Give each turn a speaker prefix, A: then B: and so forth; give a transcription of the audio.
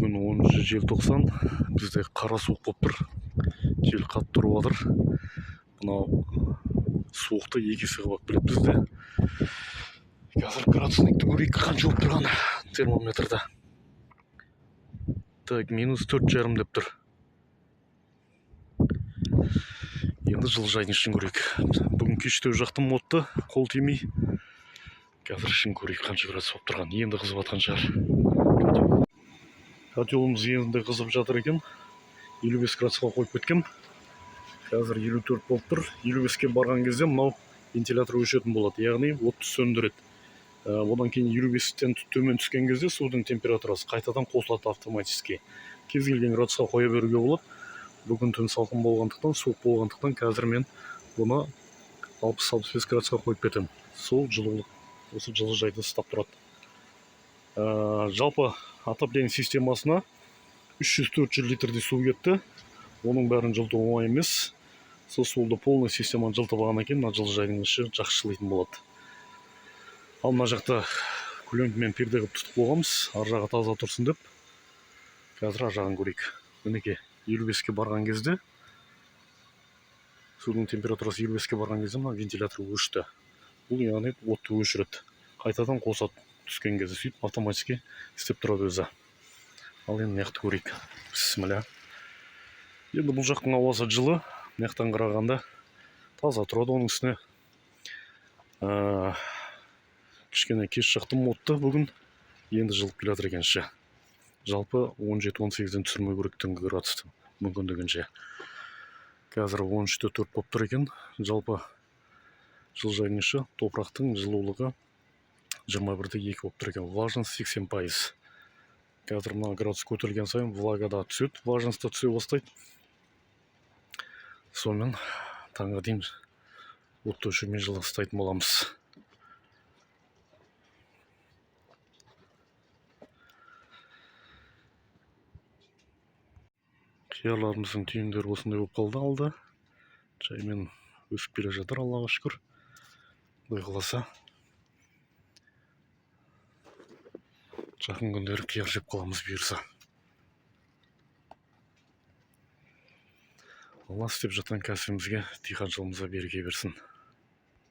A: Бүгін 10 желтоқсан, бізде қара суық болып тұр. Жел қатты тұрып жатыр. Мынау суықты екі есе қылып келеді бізде. Қазір градусникті көрейік, қанша болып тұрған термометрда. Так, -4,5 деп тұр. Енді жылыжайдың ішін көрейік. Бүгін кеште жақтым модты, қол тимей. Қазір ішін көрейік, қанша градус болып тұрған. Енді қызып жатқан шығар. Котеліміз енді қызып жатыр екен. 55 градусқа қойып кеткем. Қазір 54 болып тұр. 55-ке барған кезде мынау вентилятор өшетін болады, яғни отты сөндіреді. Одан кейін 55-тен төмен түскен кезде судың температурасы қайтадан қосылады автоматически. Кез келген градусқа қоя беруге болады. Бүгін түн салқын болғандықтан, суық болғандықтан қазір мен бұны 60-65 градусқа қойып кетем. Сол жылулық осы жылыжайды ұстап тұрады. Жалпы отопление системасына 300-400 литрдей су кетті. Оның бәрін жылыту оңай емес. Сол суды полный системаны жылытып алғаннан кейін мына жылыжайдың іші жақсы жылайтын болады. Ал мына жақта көлеңкемен перде қылып тұтып қойғанбыз, ар жағы таза тұрсын деп. Қазір ар жағын көрейік. Мінекей 55-ке барған кезде, судың температурасы 55-ке барған кезде мына вентилятор өшті. Бұл яғни отты өшіреді. Қайтадан қосады түскен кезде, сөйтіп автоматически істеп тұрады өзі. Ал енді мықты көрейік. Бісміллә. Енді бұл жақтың ауасы жылы, мынаяқтан қарағанда таза тұрады. Оның үстіне кішкене кеш жақтым модты бүгін, енді жылып келе жатыр екен іші. Жалпы 17-18-ден түсірмей керек түнгі градусты мүмкіндігінше. Қазір 13-4 болып тұр екен. Жалпы жылыжайдың іші топырақтың жылулығы 21-2 болып тұр екен. Влажность 80%. Қазір мына градус көтерілген сайын влагада түседі, влажность түсе бастайды. Сонымен таңға дейін отты өшірмей жылы ұстайтын боламыз. Қияларымыздың түйіндері осындай болып қалды алда. Жаймен өсіп келе жатыр, Аллаға шүкір. Құдай қаласа жақын күндері қияр жеп қаламыз бұйырса. Алла істеп жатқан кәсібімізге, диқаншылығымызға береке берсін.